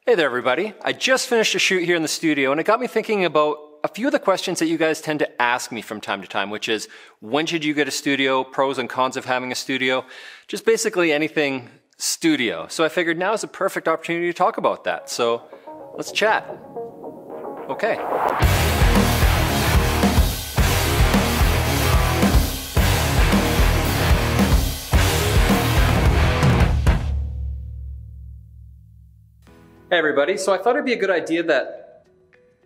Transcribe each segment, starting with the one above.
Hey there everybody, I just finished a shoot here in the studio and it got me thinking about a few of the questions that you guys tend to ask me from time to time, which is when should you get a studio, pros and cons of having a studio, just basically anything studio. So I figured now is a perfect opportunity to talk about that, so let's chat. Okay. Hey everybody, so I thought it'd be a good idea that,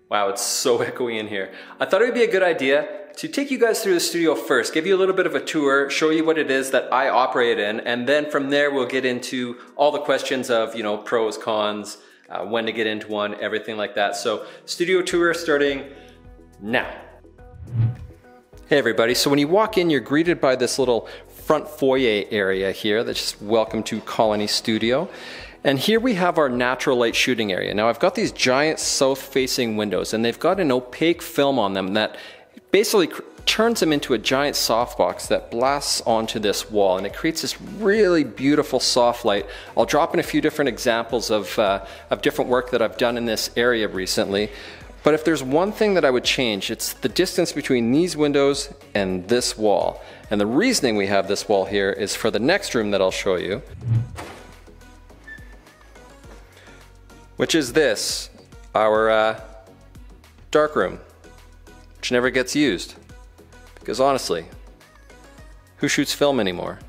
wow, it's so echoey in here. I thought it would be a good idea to take you guys through the studio first, give you a little bit of a tour, show you what it is that I operate in, and then from there we'll get into all the questions of, you know, pros, cons, when to get into one, everything like that. So studio tour starting now. Hey everybody, so when you walk in, you're greeted by this little front foyer area here that's just welcome to Colony Studio. And here we have our natural light shooting area. Now I've got these giant south-facing windows and they've got an opaque film on them that basically turns them into a giant softbox that blasts onto this wall, and it creates this really beautiful soft light. I'll drop in a few different examples of different work that I've done in this area recently. But if there's one thing that I would change, it's the distance between these windows and this wall. And the reasoning we have this wall here is for the next room that I'll show you, which is this, our dark room, which never gets used. Because honestly, who shoots film anymore?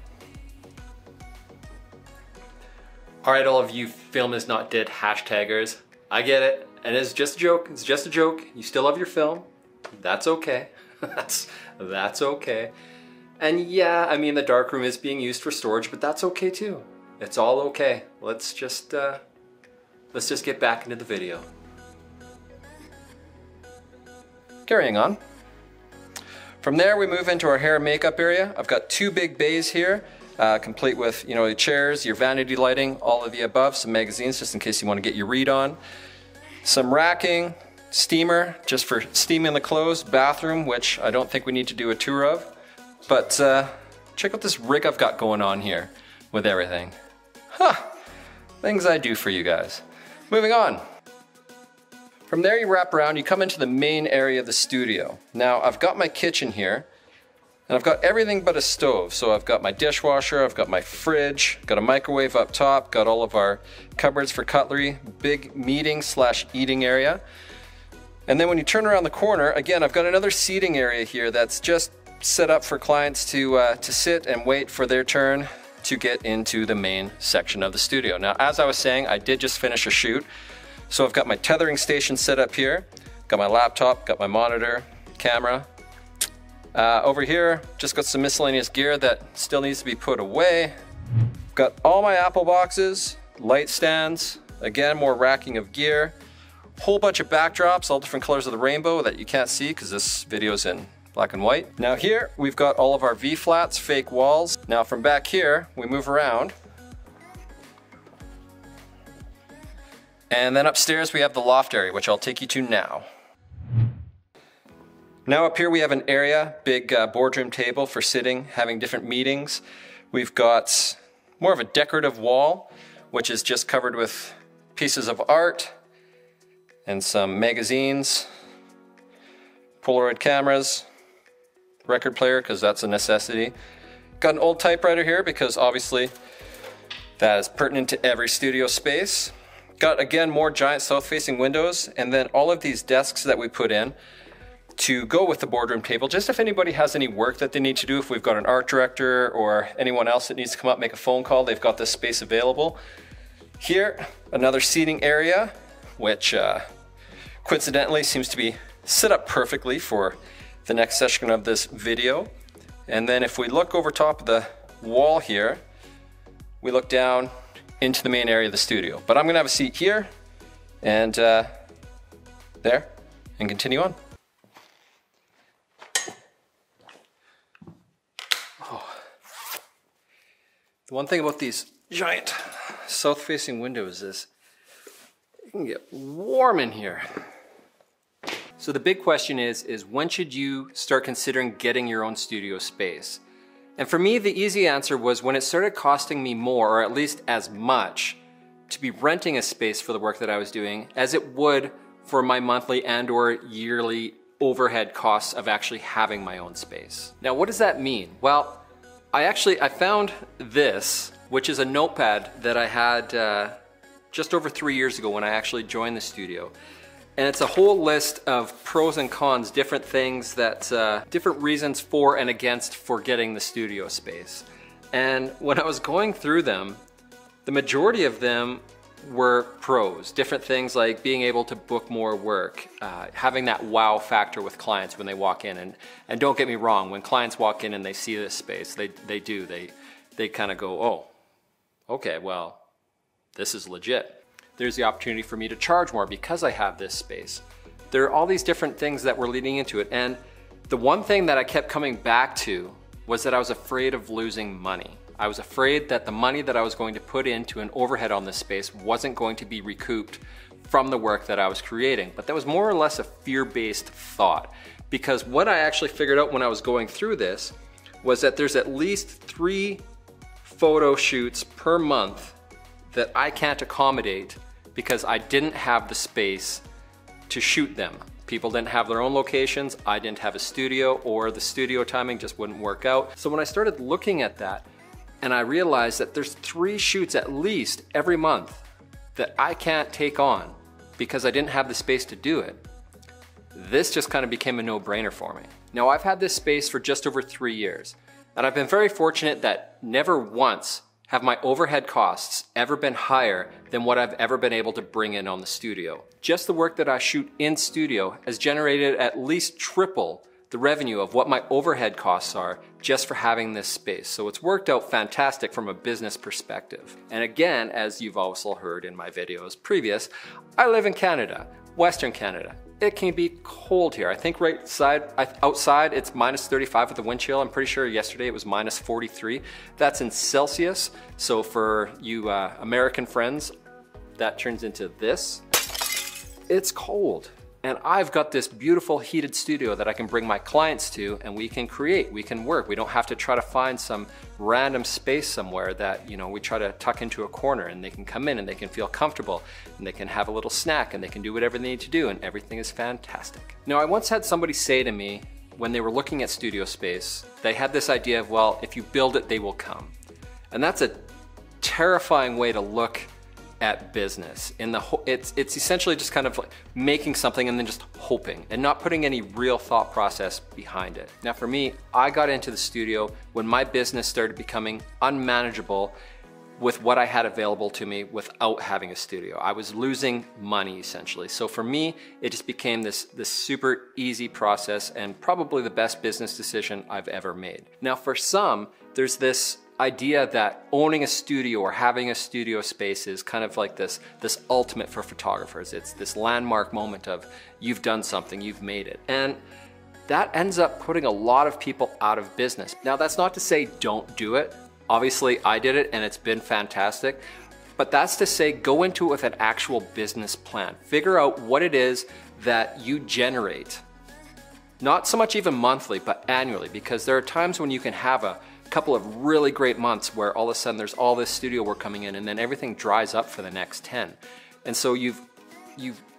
All right, all of you film is not dead hashtaggers, I get it, and it's just a joke, it's just a joke. You still love your film, that's okay, that's okay. And yeah, I mean the dark room is being used for storage, but that's okay too. It's all okay. Let's just get back into the video. Carrying on. From there we move into our hair and makeup area. I've got two big bays here, complete with, you know, your chairs, your vanity lighting, all of the above, some magazines just in case you want to get your read on. Some racking, steamer, just for steaming the clothes, bathroom, which I don't think we need to do a tour of. But check out this rig I've got going on here with everything. Huh, things I do for you guys. Moving on. From there you wrap around, you come into the main area of the studio. Now I've got my kitchen here, and I've got everything but a stove. So I've got my dishwasher, I've got my fridge, got a microwave up top, got all of our cupboards for cutlery, big meeting/eating area. And then when you turn around the corner, again, I've got another seating area here that's just set up for clients to sit and wait for their turn to get into the main section of the studio. Now, as I was saying, I did just finish a shoot. So I've got my tethering station set up here, got my laptop, got my monitor, camera. Over here, just got some miscellaneous gear that still needs to be put away. Got all my Apple boxes, light stands, again, more racking of gear, whole bunch of backdrops, all different colors of the rainbow that you can't see because this video's in black and white. Now here, we've got all of our V-flats, fake walls. Now from back here, we move around. And then upstairs we have the loft area, which I'll take you to now. Now up here we have an area, big boardroom table for sitting, having different meetings. We've got more of a decorative wall, which is just covered with pieces of art and some magazines, Polaroid cameras, record player, because that's a necessity. Got an old typewriter here because obviously that is pertinent to every studio space. Got, again, more giant south-facing windows, and then all of these desks that we put in to go with the boardroom table, just if anybody has any work that they need to do, if we've got an art director or anyone else that needs to come up, make a phone call, they've got this space available. Here, another seating area, which coincidentally seems to be set up perfectly for the next section of this video. And then if we look over top of the wall here, we look down into the main area of the studio. But I'm gonna have a seat here and there and continue on. Oh. The one thing about these giant south-facing windows is it can get warm in here. So the big question is when should you start considering getting your own studio space? And for me, the easy answer was when it started costing me more, or at least as much, to be renting a space for the work that I was doing as it would for my monthly and or yearly overhead costs of actually having my own space. Now, what does that mean? Well, I found this, which is a notepad that I had just over 3 years ago when I actually joined the studio. And it's a whole list of pros and cons, different things that, different reasons for and against for getting the studio space. And when I was going through them, the majority of them were pros, different things like being able to book more work, having that wow factor with clients when they walk in. And don't get me wrong, when clients walk in and they see this space, they kind of go, oh, okay, well, this is legit. There's the opportunity for me to charge more because I have this space. There are all these different things that were leading into it. And the one thing that I kept coming back to was that I was afraid of losing money. I was afraid that the money that I was going to put into an overhead on this space wasn't going to be recouped from the work that I was creating. But that was more or less a fear-based thought, because what I actually figured out when I was going through this was that there's at least 3 photo shoots per month that I can't accommodate because I didn't have the space to shoot them. People didn't have their own locations, I didn't have a studio, or the studio timing just wouldn't work out. So when I started looking at that, and I realized that there's 3 shoots at least every month that I can't take on because I didn't have the space to do it, this just kind of became a no-brainer for me. Now, I've had this space for just over 3 years, and I've been very fortunate that never once have my overhead costs ever been higher than what I've ever been able to bring in on the studio. Just the work that I shoot in studio has generated at least triple the revenue of what my overhead costs are just for having this space. So it's worked out fantastic from a business perspective. And again, as you've also heard in my videos previous, I live in Canada, Western Canada. It can be cold here. I think outside it's minus 35 with the wind chill. I'm pretty sure yesterday it was minus 43. That's in Celsius. So for you American friends, that turns into this. It's cold. And I've got this beautiful heated studio that I can bring my clients to, and we can create, we can work. We don't have to try to find some random space somewhere that, we try to tuck into a corner, and they can come in and they can feel comfortable and they can have a little snack and they can do whatever they need to do, and everything is fantastic. Now, I once had somebody say to me when they were looking at studio space, they had this idea of, well, if you build it, they will come. And that's a terrifying way to look at business. It's essentially just kind of like making something and then just hoping and not putting any real thought process behind it. Now for me, I got into the studio when my business started becoming unmanageable with what I had available to me without having a studio. I was losing money essentially. So for me, it just became this super easy process and probably the best business decision I've ever made. Now for some, there's this idea that owning a studio or having a studio space is kind of like this ultimate for photographers. It's this landmark moment of you've done something, you've made it. And that ends up putting a lot of people out of business. Now that's not to say don't do it. Obviously I did it and it's been fantastic, but that's to say go into it with an actual business plan. Figure out what it is that you generate. Not so much even monthly, but annually, because there are times when you can have a couple of really great months where all of a sudden there's all this studio work coming in and then everything dries up for the next 10. And so you've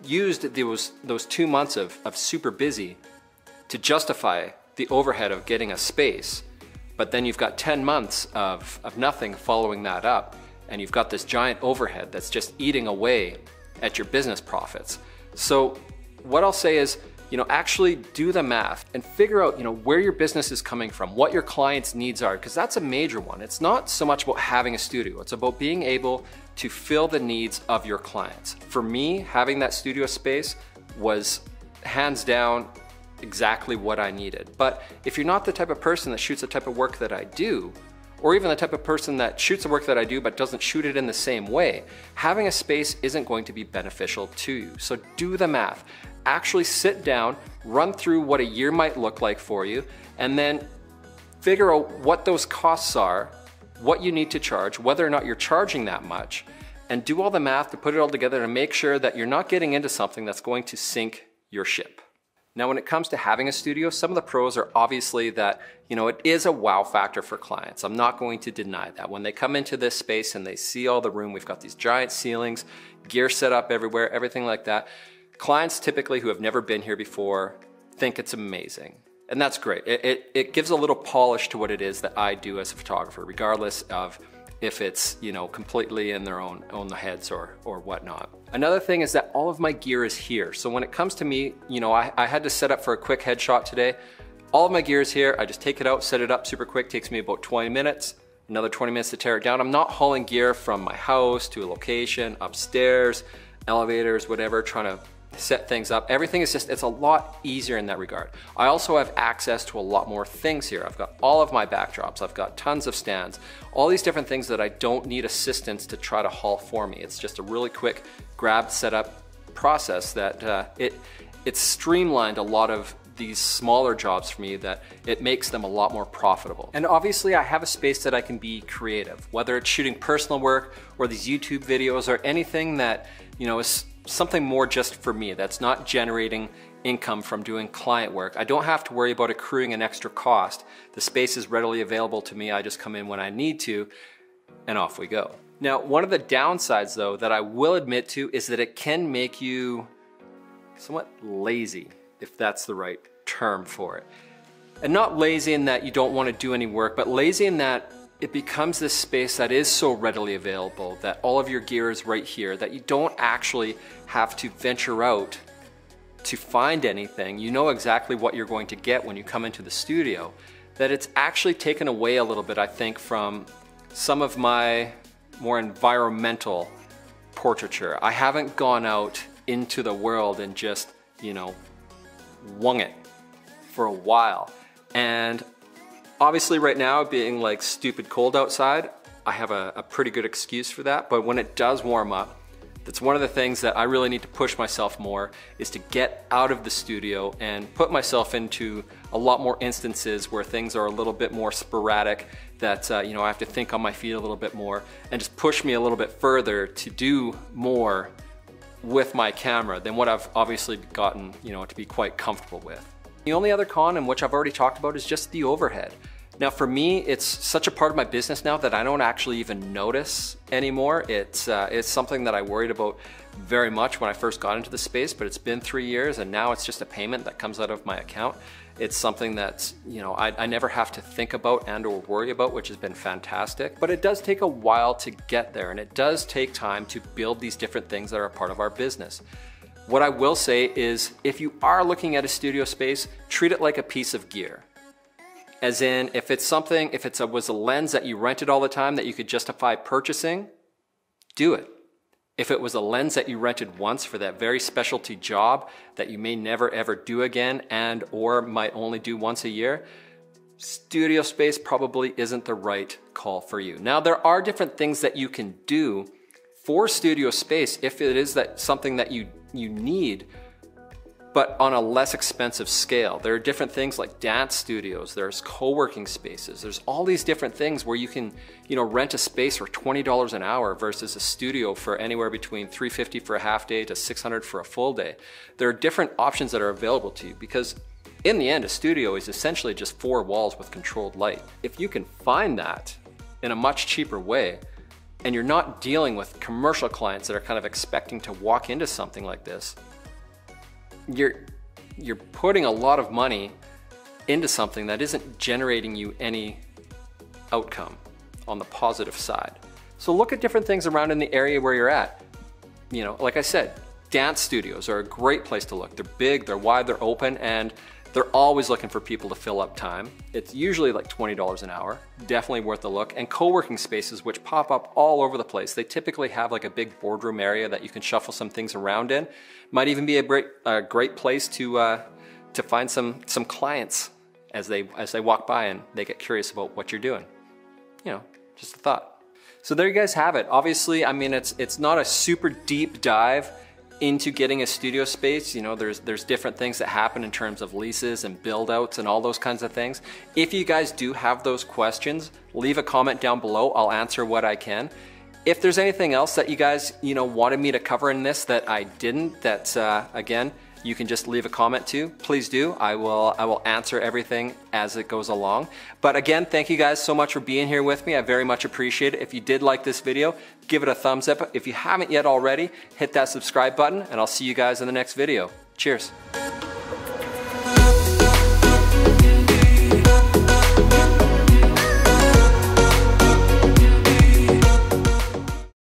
used those 2 months of super busy to justify the overhead of getting a space, but then you've got 10 months of nothing following that up, and you've got this giant overhead that's just eating away at your business profits. So what I'll say is, actually do the math and figure out, where your business is coming from, what your clients' needs are, because that's a major one. It's not so much about having a studio, it's about being able to fill the needs of your clients. For me, having that studio space was hands down exactly what I needed. But if you're not the type of person that shoots the type of work that I do, or even the type of person that shoots the work that I do but doesn't shoot it in the same way, having a space isn't going to be beneficial to you. So do the math. Actually sit down, run through what a year might look like for you, and then figure out what those costs are, what you need to charge, whether or not you're charging that much, and do all the math to put it all together and make sure that you're not getting into something that's going to sink your ship. Now, when it comes to having a studio, some of the pros are obviously that, you know, it is a wow factor for clients. I'm not going to deny that. When they come into this space and they see all the room, we've got these giant ceilings, gear set up everywhere, everything like that. Clients typically who have never been here before think it's amazing. And that's great. It gives a little polish to what it is that I do as a photographer, regardless of if it's, you know, completely in their own heads or whatnot. Another thing is that all of my gear is here. So when it comes to me, you know, I had to set up for a quick headshot today. All of my gear is here. I just take it out, set it up super quick. Takes me about 20 minutes, another 20 minutes to tear it down. I'm not hauling gear from my house to a location, upstairs, elevators, whatever, trying to set things up. Everything is just, it's a lot easier in that regard. I also have access to a lot more things here. I've got all of my backdrops. I've got tons of stands, all these different things that I don't need assistance to try to haul for me. It's just a really quick grab setup process that it's streamlined a lot of these smaller jobs for me, that it makes them a lot more profitable. And obviously I have a space that I can be creative, whether it's shooting personal work or these YouTube videos or anything that, you know, is something more just for me, that's not generating income from doing client work. I don't have to worry about accruing an extra cost. The space is readily available to me. I just come in when I need to and off we go. Now, one of the downsides though that I will admit to is that it can make you somewhat lazy, if that's the right term for it. And not lazy in that you don't want to do any work, but lazy in that it becomes this space that is so readily available, that all of your gear is right here, that you don't actually have to venture out to find anything. You know exactly what you're going to get when you come into the studio. That it's actually taken away a little bit, I think, from some of my more environmental portraiture. I haven't gone out into the world and just, you know, wung it for a while. And obviously right now, being like stupid cold outside, I have a pretty good excuse for that. But when it does warm up, that's one of the things that I really need to push myself more, is to get out of the studio and put myself into a lot more instances where things are a little bit more sporadic, that you know, I have to think on my feet a little bit more, and just push me a little bit further to do more with my camera than what I've obviously gotten, you know, to be quite comfortable with. The only other con, and which I've already talked about, is just the overhead. Now for me, it's such a part of my business now that I don't actually even notice anymore. It's something that I worried about very much when I first got into the space, but it's been 3 years and now it's just a payment that comes out of my account. It's something that's, you know, I never have to think about and or worry about, which has been fantastic. But it does take a while to get there, and it does take time to build these different things that are a part of our business. What I will say is, if you are looking at a studio space, treat it like a piece of gear. As in, if it's something, if it was a lens that you rented all the time that you could justify purchasing, do it. If it was a lens that you rented once for that very specialty job that you may never ever do again and or might only do once a year, studio space probably isn't the right call for you. Now, there are different things that you can do for studio space if it is that something that you need, but on a less expensive scale. There are different things like dance studios, there's co-working spaces, there's all these different things where you can, you know, rent a space for $20 an hour versus a studio for anywhere between $350 for a half day to $600 for a full day. There are different options that are available to you, because in the end, a studio is essentially just 4 walls with controlled light. If you can find that in a much cheaper way, and you're not dealing with commercial clients that are kind of expecting to walk into something like this, you're putting a lot of money into something that isn't generating you any outcome on the positive side. So look at different things around in the area where you're at. You know, like I said, dance studios are a great place to look. They're big, they're wide, they're open, and they're always looking for people to fill up time. It's usually like $20 an hour, definitely worth a look. And co-working spaces, which pop up all over the place. They typically have like a big boardroom area that you can shuffle some things around in. Might even be a great place to find some clients as they walk by and they get curious about what you're doing. You know, just a thought. So there you guys have it. Obviously, I mean, it's not a super deep dive into getting a studio space. You know, there's different things that happen in terms of leases and build outs and all those kinds of things. If you guys do have those questions, leave a comment down below. I'll answer what I can. If there's anything else that you guys, you know, wanted me to cover in this that I didn't, that's again, you can just leave a comment to, please do. I will answer everything as it goes along. But again, thank you guys so much for being here with me. I very much appreciate it. If you did like this video, give it a thumbs up. If you haven't yet already, hit that subscribe button, and I'll see you guys in the next video. Cheers.